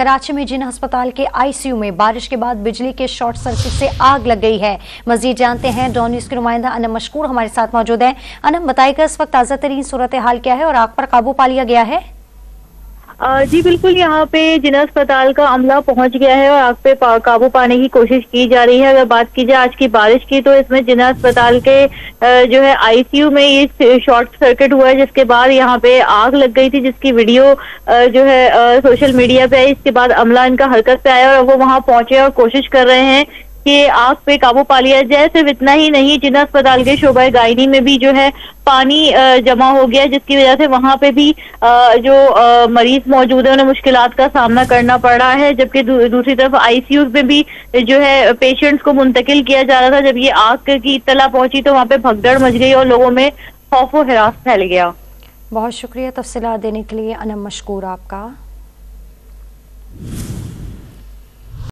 कराची में जिन अस्पताल के आईसीयू में बारिश के बाद बिजली के शॉर्ट सर्किट से आग लग गई है। मजीद जानते हैं, डॉन न्यूज़ की नुमाइंदा अनम मशकूर हमारे साथ मौजूद है। अनम, बताइएगा इस वक्त ताज़ा तरीन सूरत हाल क्या है और आग पर काबू पा लिया गया है? जी बिल्कुल, यहाँ पे जिना अस्पताल का अमला पहुंच गया है और आग पे काबू पाने की कोशिश की जा रही है। अगर बात की जाए आज की बारिश की, तो इसमें जिना अस्पताल के जो है आईसीयू में ये शॉर्ट सर्किट हुआ है, जिसके बाद यहाँ पे आग लग गई थी, जिसकी वीडियो जो है सोशल मीडिया पे आई। इसके बाद अमला इनका हरकत पे आया और वो वहां पहुंचे और कोशिश कर रहे हैं कि आग पे काबू पा लिया जाए। सिर्फ इतना ही नहीं, जिना अस्पताल के शोबा गायनी में भी जो है पानी जमा हो गया, जिसकी वजह से वहां पे भी जो मरीज मौजूद है उन्हें मुश्किलात का सामना करना पड़ रहा है। जबकि दूसरी तरफ आईसीयू में भी जो है पेशेंट्स को मुंतकिल किया जा रहा था। जब ये आग की इत्तला पहुंची तो वहां पे भगदड़ मच गई और लोगों में खौफ व हिरास फैल गया। बहुत शुक्रिया तफसीलात देने के लिए अनम मशकूर आपका।